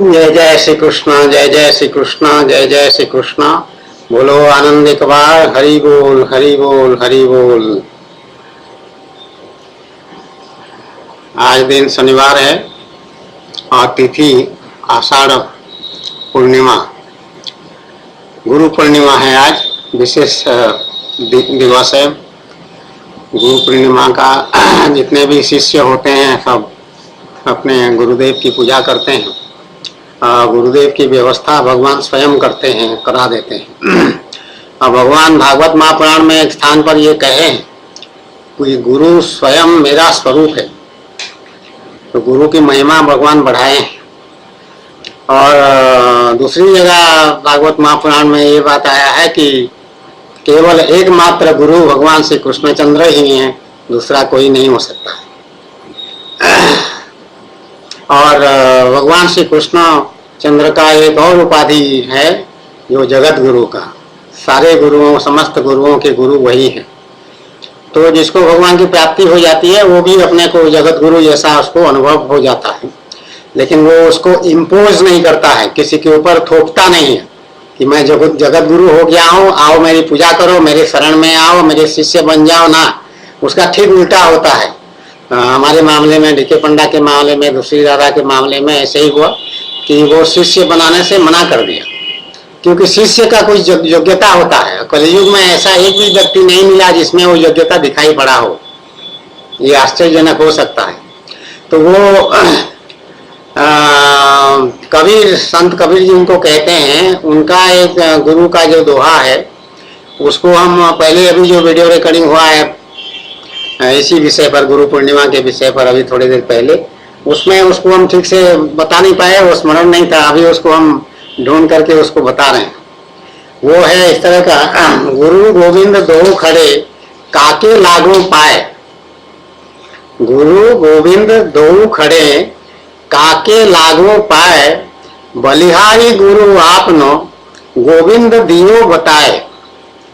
जय जय श्री कृष्ण, जय जय श्री कृष्ण, जय जय श्री कृष्ण। बोलो आनंद कबार, हरि बोल हरि बोल हरि बोल। आज दिन शनिवार है और तिथि आषाढ़ पूर्णिमा, गुरु पूर्णिमा है। आज विशेष दिवस है। गुरु पूर्णिमा का जितने भी शिष्य होते हैं सब अपने गुरुदेव की पूजा करते हैं। गुरुदेव की व्यवस्था भगवान स्वयं करते हैं, करा देते हैं। और भगवान भागवत महापुराण में एक स्थान पर ये कहे हैं कि गुरु स्वयं मेरा स्वरूप है। तो गुरु की महिमा भगवान बढ़ाए हैं। और दूसरी जगह भागवत महापुराण में ये बात आया है कि केवल एकमात्र गुरु भगवान श्री कृष्णचंद्र ही हैं, दूसरा कोई नहीं हो सकता। और भगवान श्री कृष्ण चंद्र का एक और उपाधि है जो जगत गुरु का। सारे गुरुओं, समस्त गुरुओं के गुरु वही है। तो जिसको भगवान की प्राप्ति हो जाती है वो भी अपने को जगत गुरु जैसा उसको अनुभव हो जाता है। लेकिन वो उसको इम्पोज नहीं करता है, किसी के ऊपर थोपता नहीं है कि मैं जगत गुरु हो गया हूँ, आओ मेरी पूजा करो, मेरे शरण में आओ, मेरे शिष्य बन जाओ ना। उसका ठीक उल्टा होता है। हमारे मामले में, डीके पंडा के मामले में, दूसरी राधा के मामले में ऐसे ही हुआ कि वो शिष्य बनाने से मना कर दिया, क्योंकि शिष्य का कुछ योग्यता होता है। कलयुग में ऐसा एक भी व्यक्ति नहीं मिला जिसमें वो योग्यता दिखाई पड़ा हो। ये आश्चर्यजनक हो सकता है। तो वो कबीर, संत कबीर जी उनको कहते हैं, उनका एक गुरु का जो दोहा है उसको हम पहले अभी जो वीडियो रिकॉर्डिंग हुआ है इसी विषय पर, गुरु पूर्णिमा के विषय पर, अभी थोड़ी देर पहले, उसमें उसको हम ठीक से बता नहीं पाए, वो स्मरण नहीं था। अभी उसको हम ढूंढ करके उसको बता रहे हैं। वो है इस तरह का, गुरु गोविंद दो खड़े काके लागू पाए। गुरु गोविंद दो खड़े काके लागू पाए, बलिहारी गुरु आपनो गोविंद दियो बताए।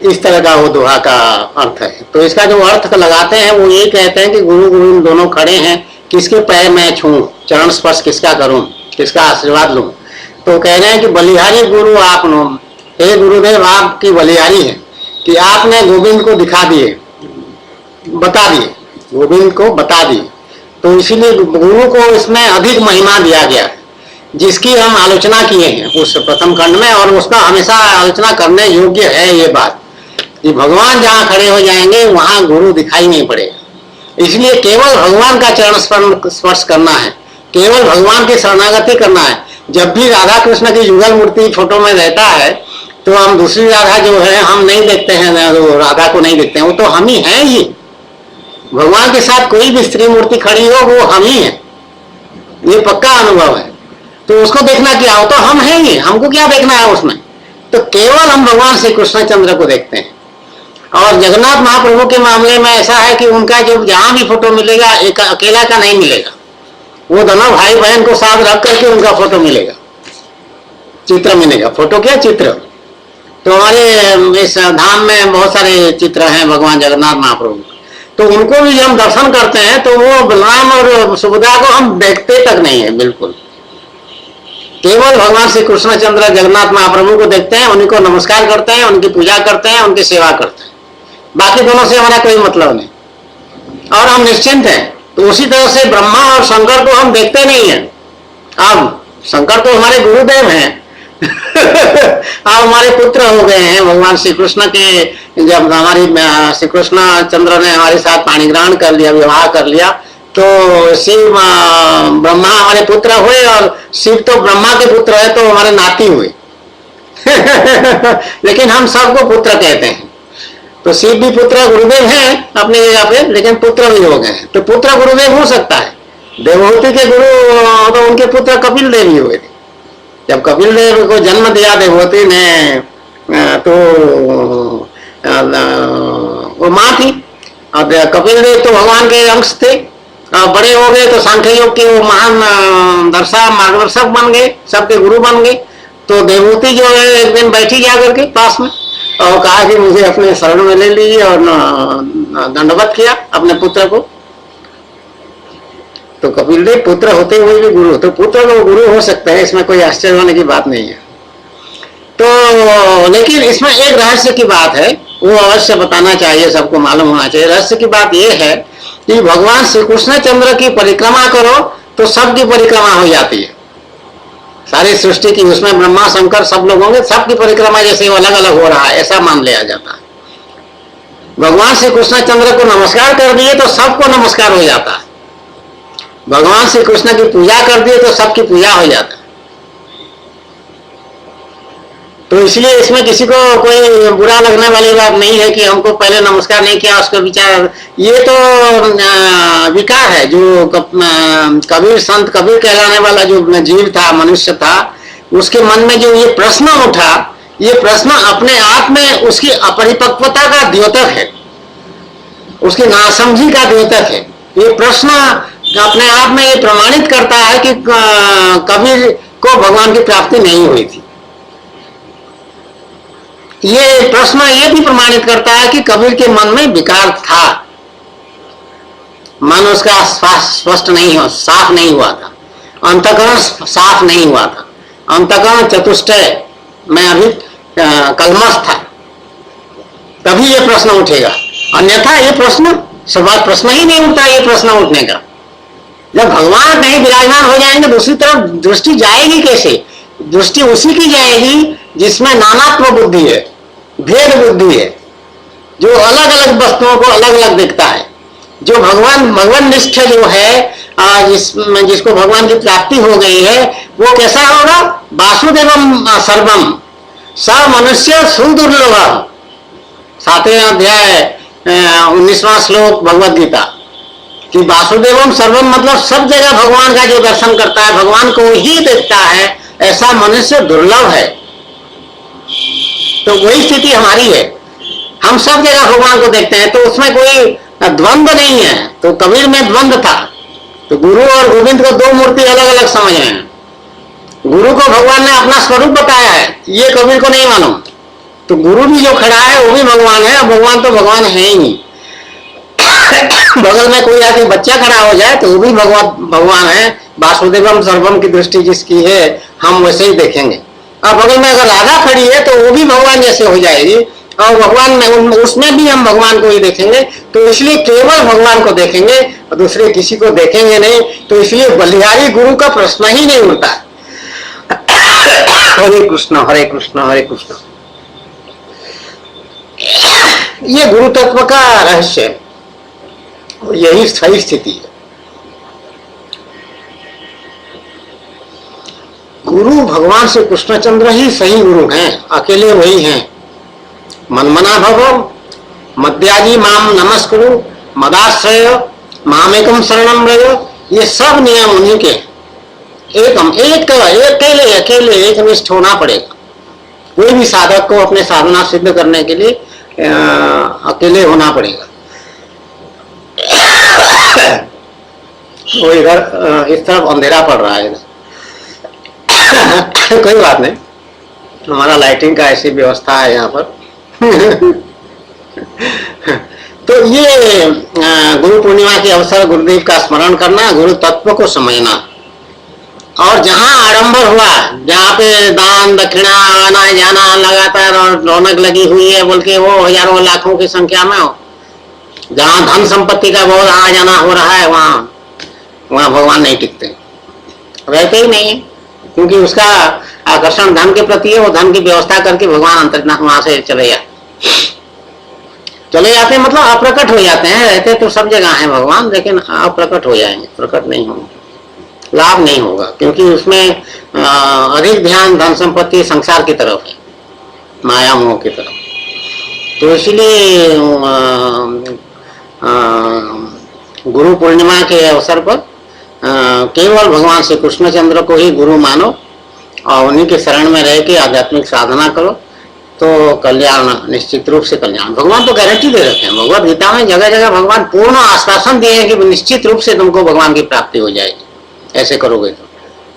इस तरह का वो दोहा का अर्थ है। तो इसका जो अर्थ लगाते हैं वो ये कहते हैं कि गुरु गोविंद दोनों खड़े हैं, किसके पैर मैं छूं, चरण स्पर्श किसका करूं, किसका आशीर्वाद लूं। तो कह रहे हैं कि बलिहारी गुरु आपनो, हे गुरुदेव आपकी बलिहारी है कि आपने गोविंद को दिखा दिए, बता दिए, गोविंद को बता दिए। तो इसीलिए गुरु को इसमें अधिक महिमा दिया गया है, जिसकी हम आलोचना किए हैं उस प्रथम खंड में। और उसका हमेशा आलोचना करने योग्य है ये बात कि भगवान जहाँ खड़े हो जाएंगे वहां गुरु दिखाई नहीं पड़ेगा। इसलिए केवल भगवान का चरण स्पर्श करना है, केवल भगवान की शरणागति करना है। जब भी राधा कृष्ण की युगल मूर्ति फोटो में रहता है तो हम दूसरी राधा जो है हम नहीं देखते हैं, राधा को नहीं देखते हैं, वो तो हम ही हैं ही। भगवान के साथ कोई भी स्त्री मूर्ति खड़ी हो वो हम ही है, ये पक्का अनुभव है। तो उसको देखना क्या हो, तो हम हैं ही, हमको क्या देखना है उसमें। तो केवल हम भगवान श्री कृष्णचंद्र को देखते हैं। और जगन्नाथ महाप्रभु के मामले में ऐसा है कि उनका जो जहां भी फोटो मिलेगा एक अकेला का नहीं मिलेगा, वो दोनों भाई बहन को साथ रख करके उनका फोटो मिलेगा, चित्र मिलेगा। फोटो क्या, चित्र। तो हमारे इस धाम में बहुत सारे चित्र हैं भगवान जगन्नाथ महाप्रभु। तो उनको भी हम दर्शन करते हैं तो वो बलराम और सुभद्रा को हम देखते तक नहीं है बिल्कुल। केवल भगवान श्री कृष्णचंद्र जगन्नाथ महाप्रभु को देखते हैं, उन्हीं को नमस्कार करते हैं, उनकी पूजा करते हैं, उनकी सेवा करते हैं। बाकी दोनों से हमारा कोई मतलब नहीं और हम निश्चिंत हैं। तो उसी तरह से ब्रह्मा और शंकर को हम देखते नहीं हैं। अब शंकर तो हमारे गुरुदेव हैं अब हमारे पुत्र हो गए हैं भगवान श्री कृष्ण के। जब हमारी श्री कृष्ण चंद्र ने हमारे साथ पाणी ग्रहण कर लिया, विवाह कर लिया, तो शिव ब्रह्मा हमारे पुत्र हुए और शिव तो ब्रह्मा के पुत्र है तो हमारे नाती हुए लेकिन हम सबको पुत्र कहते हैं। तो शिव भी पुत्र गुरुदेव हैं अपनी जगह पे, लेकिन पुत्र भी हो गए हैं। तो पुत्र गुरुदेव हो सकता है। देवहूति के गुरु तो उनके पुत्र कपिल देव ही हुए थे। जब कपिल देव को जन्म दिया देवहूति ने तो वो माँ थी। और कपिल देव तो भगवान के अंश थे। बड़े हो गए तो सांख्य योग के वो महान मार्गदर्शक बन गए, सबके गुरु बन गए। तो देवहूति जो है एक दिन बैठी जाकर के पास में और कहा कि मुझे अपने शरण में ले लीजिए, और दंडवत किया अपने पुत्र को। तो कपिल देव पुत्र होते हुए भी गुरु, तो पुत्र तो गुरु हो सकते हैं, इसमें कोई आश्चर्य होने की बात नहीं है। तो लेकिन इसमें एक रहस्य की बात है, वो अवश्य बताना चाहिए, सबको मालूम होना चाहिए। रहस्य की बात यह है कि भगवान श्री कृष्ण चंद्र की परिक्रमा करो तो सबकी परिक्रमा हो जाती है, सारी सृष्टि की। उसमें ब्रह्मा शंकर सब लोग होंगे, सबकी परिक्रमा जैसे अलग अलग हो रहा है ऐसा मान लिया जाता है। भगवान श्री कृष्ण चंद्र को नमस्कार कर दिए तो सबको नमस्कार हो जाता है, भगवान श्री कृष्ण की पूजा कर दिए तो सबकी पूजा हो जाता है। तो इसलिए इसमें किसी को कोई बुरा लगने वाली बात नहीं है कि हमको पहले नमस्कार नहीं किया, उसको विचार, ये तो विकार है। जो कबीर, संत कबीर कहलाने वाला जो जीव था, मनुष्य था, उसके मन में जो ये प्रश्न उठा, ये प्रश्न अपने आप में उसकी अपरिपक्वता का द्योतक है, उसकी नासमझी का द्योतक है। ये प्रश्न अपने आप में ये प्रमाणित करता है कि कबीर को भगवान की प्राप्ति नहीं हुई थी। ये प्रश्न ये भी प्रमाणित करता है कि कबीर के मन में विकार था, मन उसका स्पष्ट नहीं हो, साफ नहीं हुआ था, अंतःकरण साफ नहीं हुआ था, अंतःकरण चतुष्टय में अभी कलमश था, तभी ये प्रश्न उठेगा। अन्यथा ये प्रश्न सवाल प्रश्न ही नहीं उठता, ये प्रश्न उठने का। जब भगवान कहीं विराजमान हो जाएंगे दूसरी तरफ दृष्टि जाएगी कैसे? दृष्टि उसी की जाएगी जिसमें नानात्व बुद्धि है, भेद बुद्धि है, जो अलग अलग वस्तुओं को अलग अलग देखता है। जो भगवान निष्ठ जो है, जिसको भगवान की प्राप्ति हो गई है, वो कैसा होगा? वासुदेवम सर्वम स मनुष्य सुदुर्लभ। 7वें अध्याय 19वां श्लोक भगवद गीता कि वासुदेवम सर्वम मतलब सब जगह भगवान का जो दर्शन करता है, भगवान को ही देखता है, ऐसा मनुष्य दुर्लभ है। तो वही स्थिति हमारी है, हम सब जगह भगवान को देखते हैं, तो उसमें कोई द्वंद्व नहीं है। तो कबीर में द्वंद्व था, तो गुरु और गोविंद को दो मूर्ति अलग अलग समझ रहे हैं। गुरु को भगवान ने अपना स्वरूप बताया है, ये कबीर को नहीं मालूम। तो गुरु भी जो खड़ा है वो भी भगवान है, और भगवान तो भगवान है ही नहीं। बगल में कोई आके बच्चा खड़ा हो जाए तो वो भी भगवान है। वासुदेवम सर्वम की दृष्टि जिसकी है हम वैसे ही देखेंगे। और बगल में अगर राधा खड़ी है तो वो भी भगवान जैसे हो जाएगी, और भगवान में उसमें भी हम भगवान को ही देखेंगे। तो इसलिए केवल भगवान को देखेंगे और दूसरे किसी को देखेंगे नहीं। तो इसलिए बलिहारी गुरु का प्रश्न ही नहीं उठता। हरे कृष्ण हरे कृष्ण हरे कृष्ण। ये गुरु तत्व का रहस्य है, यही सही स्थिति है। गुरु भगवान श्री कृष्णचंद्र ही सही गुरु हैं, अकेले वही हैं। मनमना भव मद्याजी माम नमस्कुरु मदाश्रय मामेकम शरणम व्रज, ये सब नियम उन्हीं के। अकेले एकनिष्ठ होना पड़ेगा। कोई भी साधक को अपने साधना सिद्ध करने के लिए अकेले होना पड़ेगा। वो इधर इस तरफ अंधेरा पड़ रहा है, कोई बात नहीं, हमारा लाइटिंग का ऐसी व्यवस्था है यहाँ पर। तो ये गुरु पूर्णिमा के अवसर गुरुदेव का स्मरण करना, गुरु तत्व को समझना, और जहाँ आडंबर हुआ, जहाँ पे दान दक्षिणा आना जाना लगातार और रौनक लगी हुई है बोल के वो हजारों लाखों की संख्या में हो, जहाँ धन संपत्ति का बहुत आना जाना हो रहा है, वहाँ भगवान नहीं टिकते, रहते ही नहीं है। क्योंकि उसका आकर्षण धन के प्रति है, वो धन की व्यवस्था करके भगवान अंतर्धान वहां से चले जाते मतलब अप्रकट हो जाते हैं। रहते तो सब जगह है भगवान, लेकिन अप्रकट हो जाएंगे, प्रकट नहीं होंगे, लाभ नहीं होगा। क्योंकि उसमें अधिक ध्यान धन संपत्ति संसार की तरफ है, माया मोह की तरफ। तो इसलिए गुरु पूर्णिमा के अवसर पर केवल भगवान श्री कृष्णचंद्र को ही गुरु मानो और उन्हीं के शरण में रह के आध्यात्मिक साधना करो, तो कल्याण, निश्चित रूप से कल्याण। भगवान तो गारंटी दे रखे हैं, भगवद गीता में जगह जगह भगवान पूर्ण आश्वासन दिए हैं कि निश्चित रूप से तुमको भगवान की प्राप्ति हो जाएगी ऐसे करोगे तो।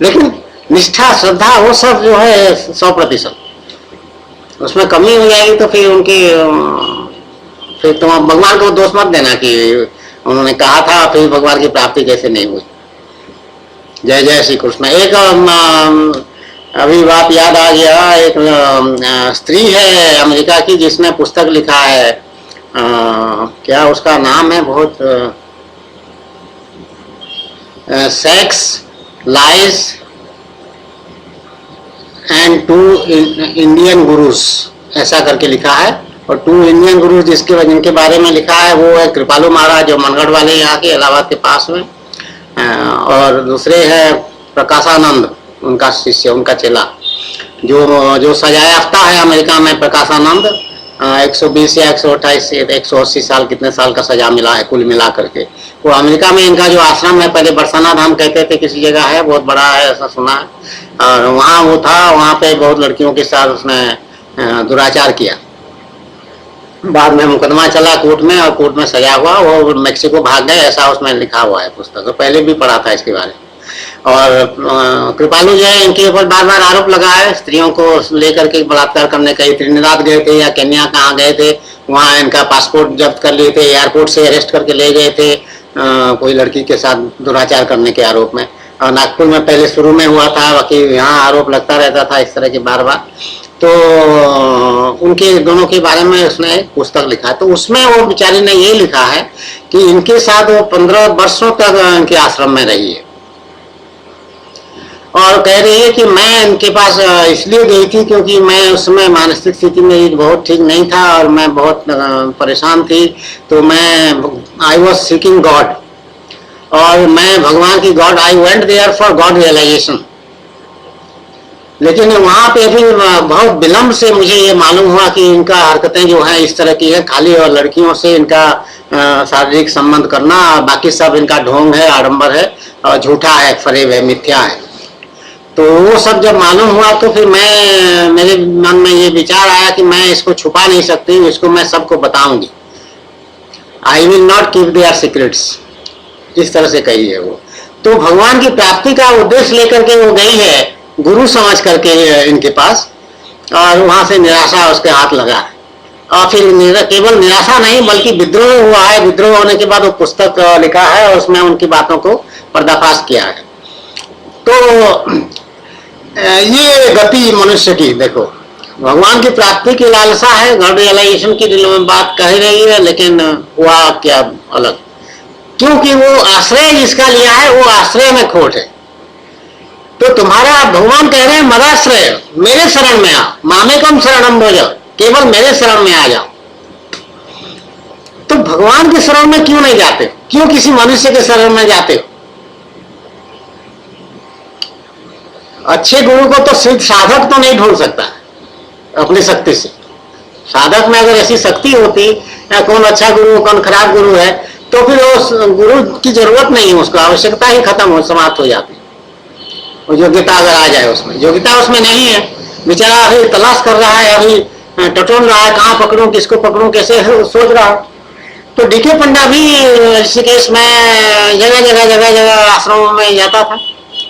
लेकिन निष्ठा श्रद्धा वो सब जो है 100%, उसमें कमी हो जाएगी तो फिर तुम भगवान को दोष मत देना कि उन्होंने कहा था फिर भगवान की प्राप्ति कैसे नहीं हुई। जय जय श्री कृष्ण। एक अभी बात याद आ गया, एक स्त्री है अमेरिका की जिसने पुस्तक लिखा है, क्या उसका नाम है, बहुत sex lies and two Indian gurus ऐसा करके लिखा है। और 2 इंडियन गुरुज जिनके बारे में लिखा है वो है कृपालु महाराज जो मनगढ़ वाले यहाँ के इलाहाबाद के पास में, और दूसरे है प्रकाशानंद उनका शिष्य, उनका चेला, जो सजा याफ्ता है अमेरिका में। प्रकाशानंद 120 या 128 180 साल, कितने साल का सजा मिला है कुल मिला करके। वो अमेरिका में इनका जो आश्रम है, पहले बरसाना धाम कहते थे, किसी जगह है, बहुत बड़ा है ऐसा सुना है। और वहाँ वो था, वहाँ पे बहुत लड़कियों के साथ उसने दुराचार किया। बाद में मुकदमा चला कोर्ट में और कोर्ट में सजा हुआ, वो मेक्सिको भाग गए ऐसा उसमें लिखा हुआ है पुस्तक। तो पहले भी पढ़ा था इसके बारे में। और कृपालु जो है इनके ऊपर बार बार आरोप लगा है स्त्रियों को लेकर के बलात्कार करने का। त्रिनिदाद गए थे या केन्या कहाँ गए थे, वहाँ इनका पासपोर्ट जब्त कर लिए थे, एयरपोर्ट से अरेस्ट करके ले गए थे कोई लड़की के साथ दुराचार करने के आरोप में। और नागपुर में पहले शुरू में हुआ था, बाकी यहाँ आरोप लगता रहता था इस तरह के बार बार। तो उनके दोनों के बारे में उसने एक पुस्तक लिखा। तो उसमें वो बेचारी ने ये लिखा है कि इनके साथ वो 15 वर्षों तक इनके आश्रम में रही है, और कह रही है कि मैं इनके पास इसलिए गई थी क्योंकि मैं उसमें मानसिक स्थिति में बहुत ठीक नहीं था और मैं बहुत परेशान थी। तो मैं आई वॉज सीकिंग गॉड, और मैं भगवान की God, I went there for God realization. लेकिन वहां पे भी बहुत विलंब से मुझे ये मालूम हुआ कि इनका हरकतें जो हैं इस तरह की है, खाली और लड़कियों से इनका शारीरिक संबंध करना, बाकी सब इनका ढोंग है, आडंबर है और झूठा है, फरेब है, मिथ्या है। तो वो सब जब मालूम हुआ तो फिर मेरे मन में ये विचार आया कि मैं इसको छुपा नहीं सकती, इसको मैं सबको बताऊंगी। I will not keep their secrets, इस तरह से कही है वो। तो भगवान की प्राप्ति का उद्देश्य लेकर के वो गई है गुरु समझ करके इनके पास, और वहां से निराशा उसके हाथ लगा है। और फिर केवल निराशा नहीं बल्कि विद्रोह हुआ है। विद्रोह होने के बाद वो पुस्तक लिखा है और उसमें उनकी बातों को पर्दाफाश किया है। तो ये गति मनुष्य की, देखो भगवान की प्राप्ति की लालसा है, गॉड रियलाइजेशन की बात कह रही है, लेकिन हुआ क्या अलग, क्योंकि वो आश्रय जिसका लिया है वो आश्रय में खोट है। तो तुम्हारा भगवान कह रहे हैं मदाश्रय, मेरे शरण में आ, मामेकम शरणम भज, केवल मेरे शरण में आ जाओ। तो भगवान के शरण में क्यों नहीं जाते, क्यों किसी मनुष्य के शरण में जाते हो? अच्छे गुरु को तो सिर्फ साधक तो नहीं ढूंढ सकता अपनी शक्ति से। साधक में अगर ऐसी शक्ति होती या कौन अच्छा गुरु कौन खराब गुरु है, तो फिर उस गुरु की जरूरत नहीं है, उसको आवश्यकता ही खत्म हो, समाप्त हो जाती। और योग्यता अगर आ जाए उसमें, योग्यता उसमें नहीं है, बेचारा अभी तलाश कर रहा है, अभी टटोल रहा है, कहाँ पकड़ूं, किसको पकड़ूं, कैसे सोच रहा। तो डीके पंडा भी ऋषिकेश में जगह जगह आश्रमों में जाता था।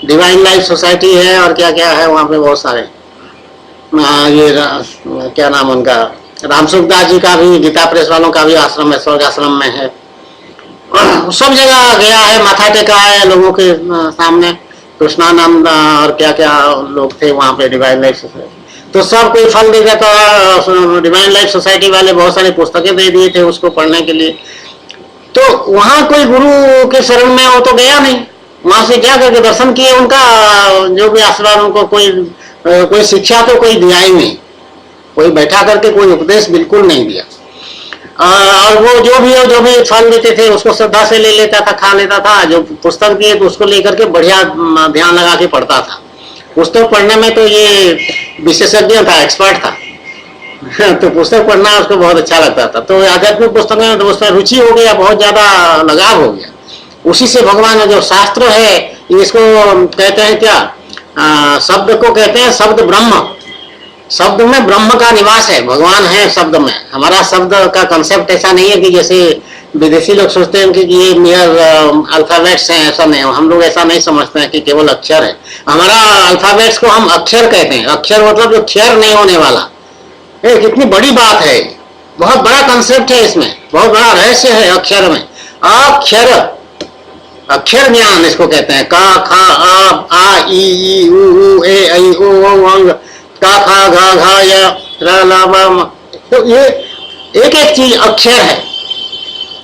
डिवाइन लाइफ सोसाइटी है और क्या क्या है वहां पे, बहुत सारे। ये क्या नाम उनका, रामसुखदास जी का भी, गीता प्रेस वालों का भी आश्रम है, स्वर्ग आश्रम में है। सब जगह गया है, माथा टेका है लोगों के सामने। कृष्णानंद और क्या क्या लोग थे वहां पे डिवाइन लाइफ सोसाइटी। तो सब कोई फल दे देता था। डिवाइन लाइफ सोसाइटी वाले बहुत सारी पुस्तकें दे दिए थे उसको पढ़ने के लिए। तो वहां कोई गुरु के शरण में वो तो गया नहीं, वहां से जा करके दर्शन किए, उनका जो भी आशीर्वाद, उनको कोई शिक्षा तो कोई दिया ही नहीं, कोई बैठा करके कोई उपदेश बिल्कुल नहीं दिया। और वो जो भी फल देते थे उसको श्रद्धा से ले लेता था, खा लेता था। जो पुस्तक दिए तो उसको लेकर के बढ़िया ध्यान लगा के पढ़ता था। पुस्तक पढ़ने में तो ये विशेषज्ञ था, एक्सपर्ट था। तो पुस्तक पढ़ना उसको बहुत अच्छा लगता था। तो आध्यात्मिक पुस्तक में उसमें रुचि हो गया, बहुत ज्यादा लगाव हो गया। उसी से भगवान जो शास्त्र है, इसको कहते हैं क्या, शब्द को कहते हैं शब्द ब्रह्म। शब्द में ब्रह्म का निवास है, भगवान है शब्द में। हमारा शब्द का कंसेप्ट ऐसा नहीं है कि जैसे विदेशी लोग सोचते हैं कि ये मेयर अल्फाबेट्स हैं, ऐसा नहीं। हम लोग ऐसा नहीं समझते हैं कि केवल अक्षर है। हमारा अल्फाबेट्स को हम अक्षर कहते हैं। अक्षर मतलब जो क्षर नहीं होने वाला। कितनी बड़ी बात है, बहुत बड़ा कंसेप्ट है, इसमें बहुत बड़ा रहस्य है अक्षर में। अक्षर अक्षर ज्ञान इसको कहते हैं। का खा आ ई उ ए ऐ ओ अंग का खा घा घा या रा ला बा। तो ये एक एक चीज अक्षर है।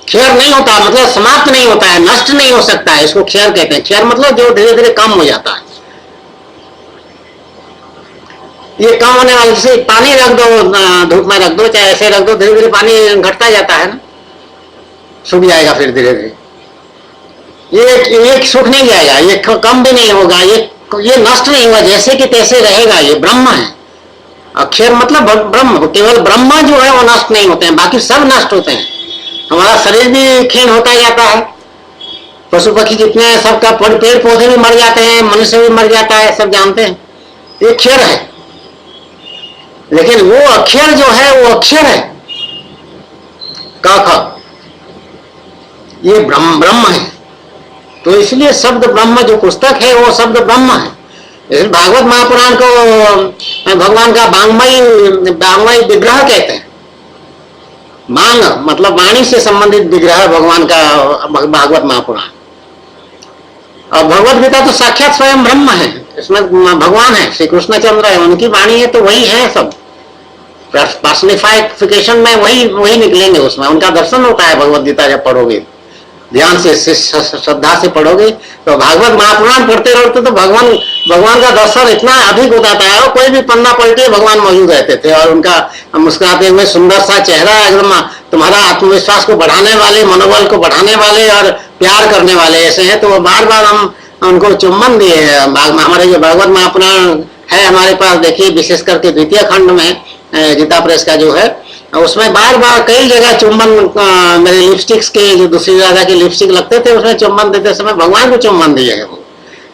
क्षर नहीं होता मतलब समाप्त नहीं होता है, नष्ट नहीं हो सकता है, इसको क्षर कहते हैं। क्षर मतलब जो धीरे धीरे कम हो जाता है। ये कम होने वाले, जैसे पानी रख दो, धूप में रख दो, चाहे ऐसे रख दो, धीरे धीरे पानी घटता जाता है ना, सूख जाएगा फिर धीरे धीरे। ये सूख नहीं जाएगा, ये कम भी नहीं होगा, ये नष्ट नहीं होगा, जैसे कि तैसे रहेगा। ये ब्रह्म है। अक्षर मतलब ब्रह्म। केवल ब्रह्म जो है वो नष्ट नहीं होते हैं, बाकी सब नष्ट होते हैं। हमारा शरीर भी क्षीण होता जाता है, पशु पक्षी जितने हैं सबका, पेड़ पौधे भी मर जाते हैं, मनुष्य भी मर जाता है, सब जानते हैं। ये क्षर है। लेकिन वो अक्षर जो है वो अक्षर है, क ये ब्रह्म है। तो इसलिए शब्द ब्रह्म जो पुस्तक है वो शब्द ब्रह्म है। भागवत महापुराण को भगवान का वांग्मयी विग्रह कहते हैं। मांग मतलब वाणी से संबंधित विग्रह भगवान का भागवत महापुराण। और भगवत गीता तो साक्षात स्वयं ब्रह्म है, इसमें भगवान है, श्री कृष्णचंद्र है, उनकी वाणी है, तो वही है। सब पर्सनिफिकेशन में वही निकलेंगे, उसमें उनका दर्शन होता है। भगवत गीता जब पढ़ोगे, ध्यान से श्रद्धा से पढ़ोगे, तो भागवत महापुराण पढ़ते रहोगे तो भगवान का दर्शन इतना अधिक हो जाता है। और कोई भी पन्ना पलटे भगवान मौजूद रहते थे, और उनका मुस्कुराते हुए सुंदर सा चेहरा, एकदम तुम्हारा आत्मविश्वास को बढ़ाने वाले, मनोबल को बढ़ाने वाले और प्यार करने वाले ऐसे हैं। तो बार बार हम उनको चुम्बन दिए। हमारे जो भागवत महापुराण है हमारे पास, देखिए विशेष करके द्वितीय खंड में गीता प्रेस का जो है, उसमें बार बार कई जगह चुम्बन, मेरे लिपस्टिक्स के जो दूसरी जगह के लिपस्टिक लगते थे उसमें चुम्बन देते समय भगवान को चुम्बन दिए है। वो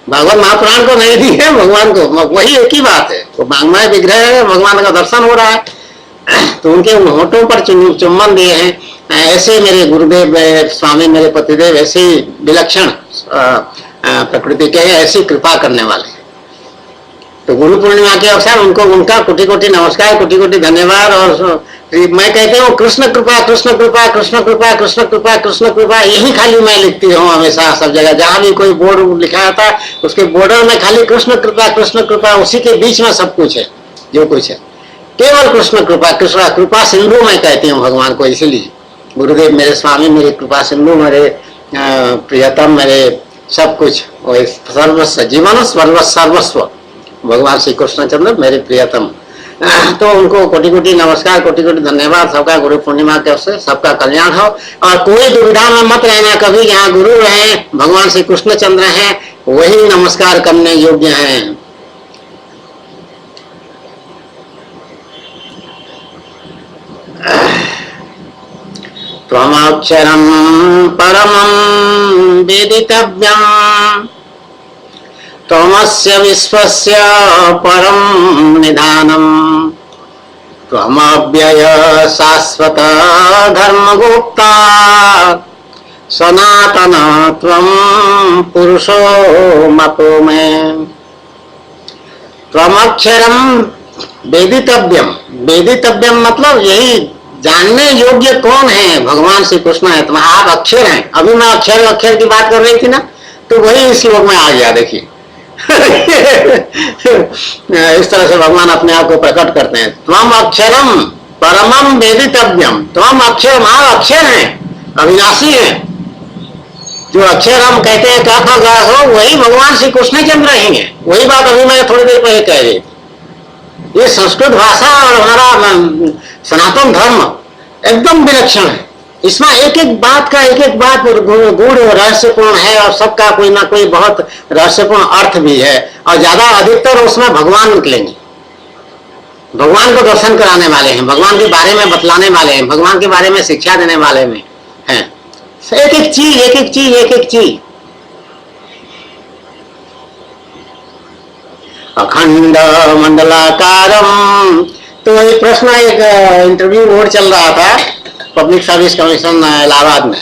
भागवत महापुराण को नहीं दिए, भगवान को। वही एक ही बात है, वो वांग्मय विग्रह है, भगवान का दर्शन हो रहा है, तो उनके होठों पर चुम्बन दिए हैं। ऐसे मेरे गुरुदेव स्वामी, मेरे पतिदेव ऐसे विलक्षण प्रकृति के, ऐसी कृपा करने वाले। तो गुरु पूर्णिमा के अवसर उनको, उनका कोटि कोटि नमस्कार, कोटि कोटि धन्यवाद। और मैं कहती हूँ कृष्ण कृपा, कृष्ण कृपा, कृष्ण कृपा, कृष्ण कृपा, कृष्ण कृपा, यही खाली मैं लिखती हूँ हमेशा सब जगह। जहां भी कोई बोर्ड लिखा था उसके बॉर्डर में खाली कृष्ण कृपा, कृष्ण कृपा, उसी के बीच में सब कुछ है, जो कुछ है केवल कृष्ण कृपा। कृष्ण कृपा सिंधु मैं कहती हूँ भगवान को, इसलिए गुरुदेव मेरे स्वामी, मेरे कृपा सिंधु, मेरे प्रियतम, मेरे सब कुछ, सर्वस्व, जीवन सर्वस्व भगवान श्री कृष्णचंद्र मेरे प्रियतम। तो उनको कोटि कोटि नमस्कार, कोटि कोटि धन्यवाद। सबका गुरु पूर्णिमा के अवसर सबका कल्याण हो। और कोई दुविधा में मत रहना कभी, यहाँ गुरु रहे, भगवान श्री कृष्णचंद्र हैं, वही नमस्कार करने योग्य हैं। त्वमक्षरं परमं वेदितव्यम्, त्वमस्य विश्वस्य परं निधानम्, त्वमव्यय शाश्वत धर्मगुप्ता, सनातन त्वं पुरुषो मतो मे। त्वमक्षरं वेदितव्यम, वेदितव्यम मतलब यही जानने योग्य कौन है, भगवान श्री कृष्ण है। तुम आप अक्षर हैं। अभी मैं अक्षर की बात कर रही थी ना, तो वही श्लोक में आ गया। देखिए इस तरह से भगवान अपने आप को प्रकट करते हैं। त्वम अक्षरम परमम वेदितव्यम, त्वम अक्षर, आप अक्षर हैं, अविनाशी हैं। जो अक्षर हम कहते हैं का था गा हो, वही भगवान श्री कृष्णचंद्र ही है। वही बात अभी मैं थोड़ी देर पहले कह रही थी। ये संस्कृत भाषा और हमारा सनातन धर्म एकदम विलक्षण है। इसमें एक एक बात गूढ़ रहस्यपूर्ण है, और सबका कोई ना कोई बहुत रहस्यपूर्ण अर्थ भी है। और ज्यादा अधिकतर उसमें भगवान निकलेंगे, भगवान को दर्शन कराने वाले हैं, भगवान के बारे में बतलाने वाले हैं, भगवान के बारे में शिक्षा देने वाले में हैं। एक एक चीज अखंड मंडलाकारम। तो एक प्रश्न, एक इंटरव्यू बोर्ड चल रहा था पब्लिक सर्विस कमीशन इलाहाबाद में,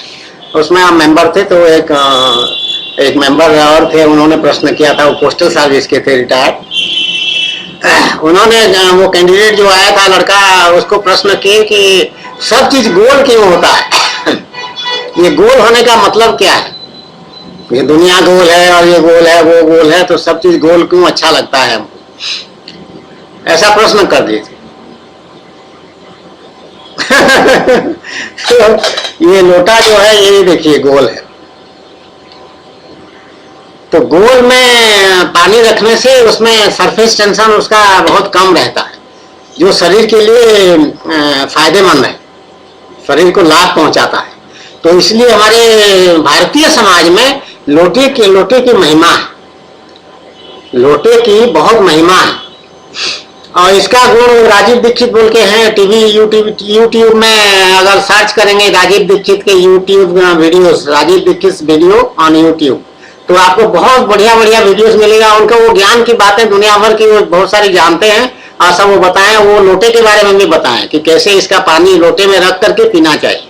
उसमें आप मेंबर थे। तो एक मेंबर और थे, उन्होंने प्रश्न किया था, वो पोस्टल सर्विस के थे, रिटायर्ड। उन्होंने, वो कैंडिडेट जो आया था लड़का, उसको प्रश्न किए कि सब चीज गोल क्यों होता है ये गोल होने का मतलब क्या है। ये दुनिया गोल है और ये गोल है वो गोल है, तो सब चीज गोल क्यों अच्छा लगता है हमको, ऐसा प्रश्न कर दीजिए। तो ये लोटा जो है ये देखिए गोल है, तो गोल में पानी रखने से उसमें सरफेस टेंशन उसका बहुत कम रहता है, जो शरीर के लिए फायदेमंद है, शरीर को लाभ पहुंचाता है। तो इसलिए हमारे भारतीय समाज में लोटे की महिमा है, लोटे की बहुत महिमा है। और इसका गुण राजीव दीक्षित बोल के हैं, टीवी यूट्यूब में अगर सर्च करेंगे राजीव दीक्षित के YouTube videos, Rajiv Dixit video on YouTube, तो आपको बहुत बढ़िया बढ़िया वीडियोस मिलेगा। उनका वो ज्ञान की बातें दुनिया भर की वो बहुत सारी जानते हैं, और सब वो बताएं, वो लोटे के बारे में भी बताएं कि कैसे इसका पानी लोटे में रख करके पीना चाहिए।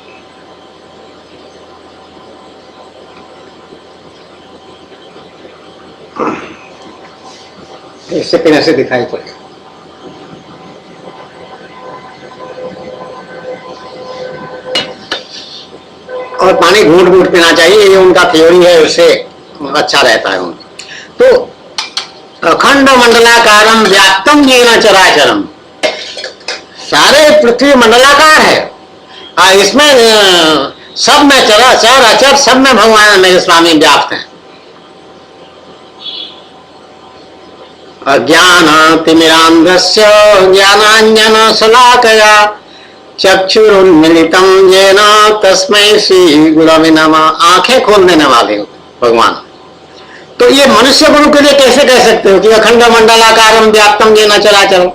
इससे पीने से दिखाई पड़ेगा। और पानी घूट घूट पीना चाहिए, ये उनका थ्योरी है, उससे अच्छा रहता है उनका। तो अखंड मंडलाकारम व्याप्तम येन चराचरम, सारे पृथ्वी मंडलाकार है और इसमें सब में चराचर अचर सब में भगवान मेरे स्वामी व्याप्त हैं। अज्ञान तिमिरांधस्य ज्ञानांजन शलाकया चक्षुरुन्मीलितं येन तस्मै श्री गुरवे नमः, आंखें खोल देने वाले भगवान। तो ये मनुष्य गुरु के लिए कैसे कह सकते हो कि अखंड मंडलाकारम व्याप्तम येन चराचरम,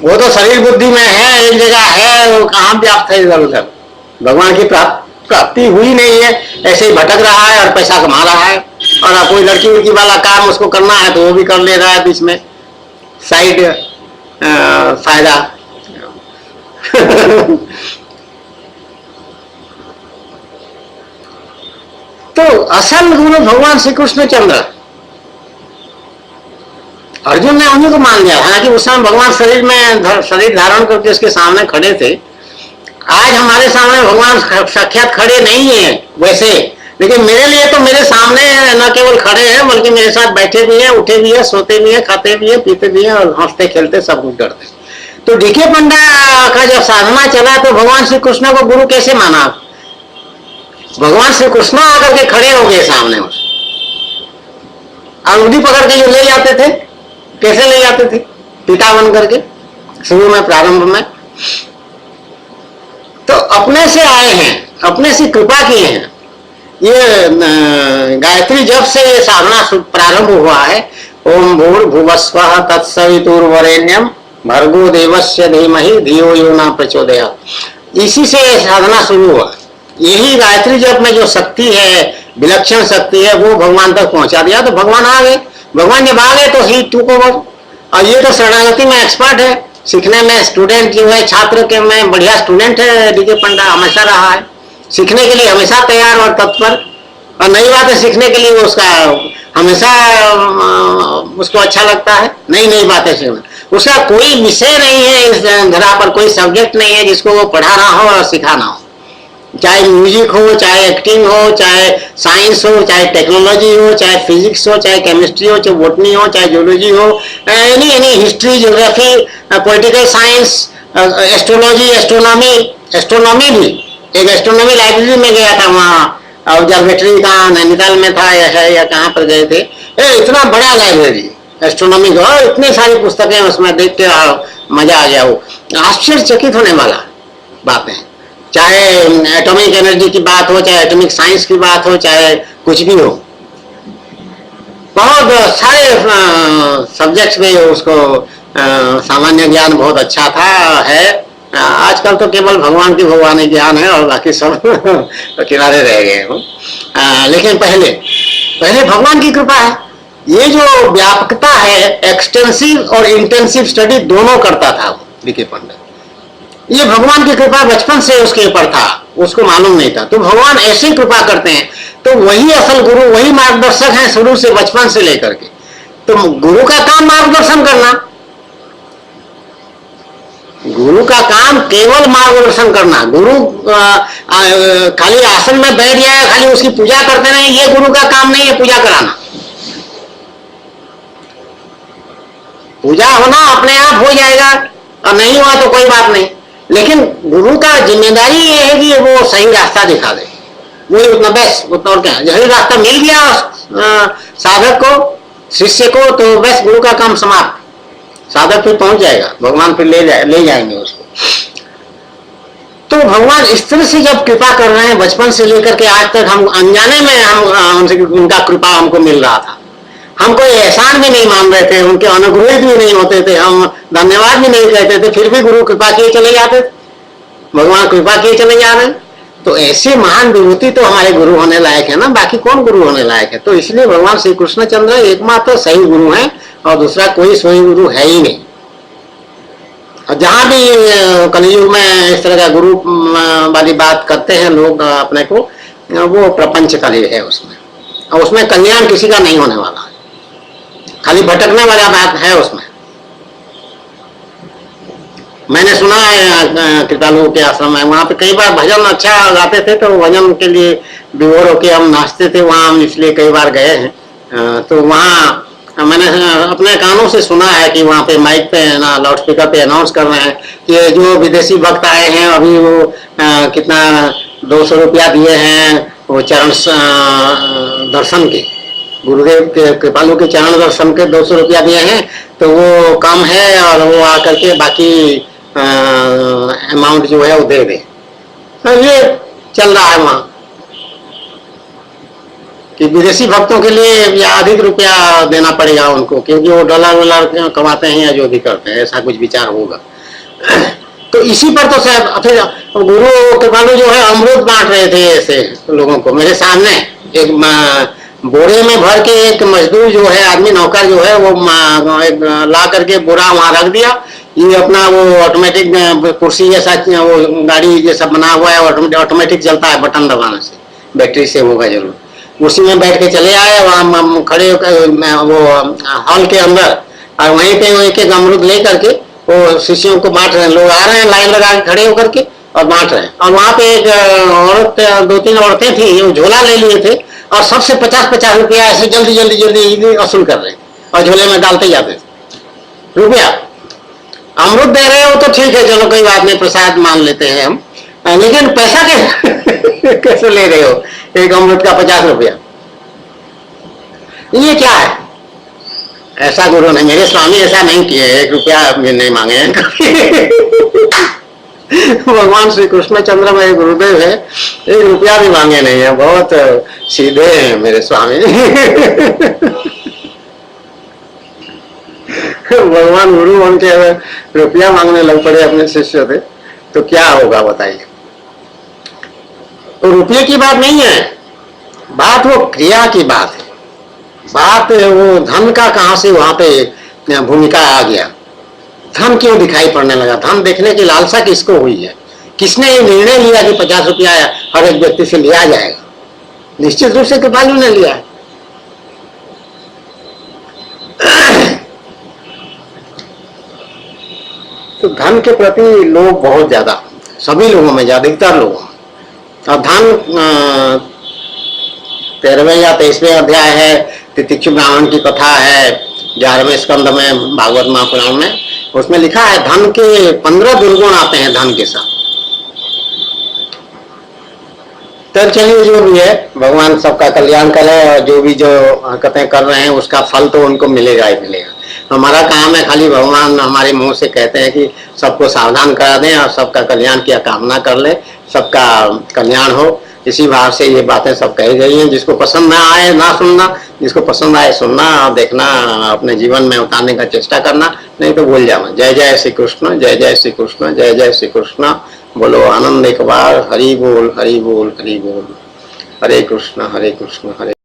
वो तो शरीर बुद्धि में है, एक जगह है, वो कहाँ व्याप्त है इधर उधर, भगवान की प्राप्ति हुई नहीं है, ऐसे ही भटक रहा है और पैसा कमा रहा है, और कोई लड़की उड़की वाला काम उसको करना है तो वो भी कर ले रहा है बीच में, साइड फायदा। तो असल गुरु भगवान श्री कृष्ण चंद्र, अर्जुन ने उन्हीं को मान लिया, हालांकि उस समय भगवान शरीर धारण करके उसके सामने खड़े थे। आज हमारे सामने भगवान साक्षात खड़े नहीं है वैसे, लेकिन मेरे लिए तो मेरे सामने न केवल खड़े हैं बल्कि मेरे साथ बैठे भी हैं, उठे भी हैं, सोते भी हैं, खाते भी हैं, पीते भी हैं और हंसते खेलते सब कुछ करते। तो डीके पंडा का जब साधना चला तो भगवान श्री कृष्ण को गुरु कैसे माना? भगवान श्री कृष्ण आकर के खड़े हो गए सामने में, अंगुली पकड़ के जो ले जाते थे, कैसे ले जाते थे? पिता बन करके शुरू में प्रारंभ में। तो अपने से आए हैं, अपने से कृपा किए हैं। ये गायत्री जब से साधना प्रारंभ हुआ है, ओम भूर्भुवस्वः तत्सवितुर्वरेण्यम भर्गो देवस्य धीमहि धियो यो न प्रचोदयात्, इसी से साधना शुरू हुआ। यही गायत्री जप में जो शक्ति है, विलक्षण शक्ति है, वो भगवान तक पहुंचा दिया तो भगवान आ गए। भगवान जब आ गए तो ही टूक ओवर। और ये तो शरणागति में एक्सपर्ट है, सीखने में स्टूडेंट जो है, छात्र के में बढ़िया स्टूडेंट है डीके पंडा, हमेशा रहा है, सीखने के लिए हमेशा तैयार और तत्पर, और नई बातें सीखने के लिए उसका हमेशा उसको अच्छा लगता है नई नई बातें सीखना। उसका कोई विषय नहीं है इस धरा पर, कोई सब्जेक्ट नहीं है जिसको वो पढ़ाना हो और सिखाना हो, चाहे म्यूजिक हो, चाहे एक्टिंग हो, चाहे साइंस हो, चाहे टेक्नोलॉजी हो, चाहे फिजिक्स हो, चाहे केमिस्ट्री हो, चाहे बॉटनी हो, चाहे जियोलॉजी हो, any history, geography, political science, astrology, astronomy भी। एक एस्ट्रोनॉमी लाइब्रेरी में गया था, वहाँ ऑब्जर्वेटरी का नैनीताल में था या कहाँ पर गए थे, इतना बड़ा लाइब्रेरी एस्ट्रोनॉमी का, इतनी सारी पुस्तकें उसमें देख के मजा आ गया। वो आश्चर्यचकित होने वाला बातें, चाहे एटॉमिक एनर्जी की बात हो, चाहे एटॉमिक साइंस की बात हो, चाहे कुछ भी हो, बहुत सारे सब्जेक्ट्स में उसको सामान्य ज्ञान बहुत अच्छा था है। आजकल तो केवल भगवान की भगवानी ज्ञान है और बाकी सब तो किनारे रह गए। लेकिन पहले भगवान की कृपा है। ये जो व्यापकता है, एक्सटेंसिव और इंटेंसिव स्टडी दोनों करता था डीके पंडा। ये भगवान की कृपा बचपन से उसके ऊपर था, उसको मालूम नहीं था। तो भगवान ऐसे ही कृपा करते हैं, तो वही असल गुरु, वही मार्गदर्शक है शुरू से, बचपन से लेकर के। तो गुरु का काम मार्गदर्शन करना, गुरु का काम केवल मार्गदर्शन करना। गुरु खाली आसन में बैठ जाए, खाली उसकी पूजा करते नहीं, ये गुरु का काम नहीं है पूजा कराना। पूजा होना अपने आप हो जाएगा और नहीं हुआ तो कोई बात नहीं, लेकिन गुरु का जिम्मेदारी ये है कि वो सही रास्ता दिखा दे। वही उतना बस, उतना और क्या, यही रास्ता मिल गया साधक को, शिष्य को, तो बस गुरु का काम समाप्त। साधक फिर पहुंच जाएगा, भगवान फिर ले जाएंगे उसको। तो भगवान इस तरह से जब कृपा कर रहे हैं, बचपन से लेकर के आज तक हम अनजाने में हम उनसे उनका कृपा हमको मिल रहा था। हम कोई एहसान भी नहीं मान रहे थे, उनके अनुग्रहित भी नहीं होते थे, हम धन्यवाद भी नहीं कहते थे, फिर भी गुरु कृपा किए चले जाते थे, भगवान कृपा किए चले जा रहे हैं। तो ऐसे महान विभूति तो हमारे गुरु होने लायक है ना, बाकी कौन गुरु होने लायक है। तो इसलिए भगवान श्री कृष्णचंद्र एकमात्र सही गुरु है और दूसरा कोई सही गुरु है ही नहीं। और जहां भी कलयुग में इस तरह का गुरु वाली बात करते हैं लोग अपने को, वो प्रपंच कलयुग है उसमें, और उसमें कल्याण किसी का नहीं होने वाला, खाली भटकने वाला बात है उसमें। मैंने सुना है कृपालु के आश्रम में, वहां पे कई बार भजन अच्छा गाते थे, तो भजन के लिए विभोर होके हम नाचते थे वहां, हम इसलिए कई बार गए हैं। तो वहां मैंने अपने कानों से सुना है कि वहां पे माइक पे ना लाउड स्पीकर पे अनाउंस कर रहे हैं कि जो विदेशी भक्त आए हैं अभी वो कितना 200 रुपया दिए हैं वो चरण दर्शन के, गुरुदेव के कृपालु के चरण दर्शन के 200 रुपया दिए हैं, तो वो कम है और वो आकर के बाकी अमाउंट जो है वो दे दे। तो ये चल रहा है वहां कि विदेशी भक्तों के लिए अधिक रुपया देना पड़ेगा उनको, क्योंकि वो डॉलर वॉलर कमाते हैं या जो भी करते हैं, ऐसा कुछ विचार होगा। तो इसी पर तो शायद फिर गुरु कृपालु जो है अमृत बांट रहे थे ऐसे लोगों को। मेरे सामने एक बोरे में भर के एक मजदूर जो है, आदमी नौकर जो है, वो ला करके बोरा वहां रख दिया। ये अपना वो ऑटोमेटिक कुर्सी जैसा वो गाड़ी जैसा बना हुआ है, ऑटोमेटिक चलता है, बटन दबाने से, बैटरी से होगा जरूर। उसी में बैठ के चले आए वहां खड़े वो हॉल के अंदर, और वहीं पे वो एक एक अमरूद ले करके वो शिष्यों को बांट रहे हैं। लोग आ रहे हैं लाइन लगा के खड़े होकर के और बांट रहे हैं। और वहां पे एक औरत, 2-3 औरतें थी, वो झोला ले लिए थे और सबसे 50-50 रुपया ऐसे जल्दी जल्दी जल्दी वसूल कर रहे हैं और झोले में डालते जाते थे रुपया। अमृत दे रहे हो तो ठीक है, चलो कोई बात नहीं, प्रसाद मान लेते हैं हम, लेकिन पैसा कैसे ले रहे हो एक अमृत का 50 रुपया? ये क्या है? ऐसा गुरु नहीं, मेरे स्वामी ऐसा नहीं किए, 1 रुपया नहीं मांगे हैं। भगवान श्री कृष्णचंद्र में गुरुदेव है, 1 रुपया भी मांगे नहीं है, बहुत सीधे हैं मेरे स्वामी। भगवान गुरु उनके रुपया मांगने लग पड़े अपने शिष्य थे तो क्या होगा बताइए। तो रुपये की बात नहीं है, बात वो क्रिया की बात है। बात वो धन का कहां से वहां पे भूमिका आ गया, धन क्यों दिखाई पड़ने लगा, धन देखने की लालसा किसको हुई है, किसने ये निर्णय लिया कि 50 रुपया हर एक व्यक्ति से लिया जाएगा? निश्चित रूप से कृपालु ने लिया है। तो धन के प्रति लोग बहुत ज्यादा, सभी लोगों में, ज्यादातर लोगों में। और धन 13वें या 23वें अध्याय है, तितिक्षु ब्राह्मण की कथा है 11वें स्कंद में भागवत महापुराण में, उसमें लिखा है धन के 15 दुर्गुण आते हैं धन के साथ। तो चलिए जो भी है, भगवान सबका कल्याण करे, और जो भी जो हरकतें कर रहे हैं उसका फल तो उनको मिलेगा ही मिलेगा। हमारा काम है खाली भगवान हमारे मुंह से कहते हैं कि सबको सावधान करा दें और सबका कल्याण की कामना कर ले, सबका कल्याण हो, इसी भाव से ये बातें सब कही गई हैं। जिसको पसंद ना आए ना सुनना, जिसको पसंद आए सुनना और देखना, अपने जीवन में उतारने का चेष्टा करना, नहीं तो भूल जाना। जय जय श्री कृष्ण, जय जय श्री कृष्ण, जय जय श्री कृष्ण। बोलो आनंद एक बार, हरि बोल हरि बोल हरि बोल। हरे कृष्ण हरे कृष्ण हरे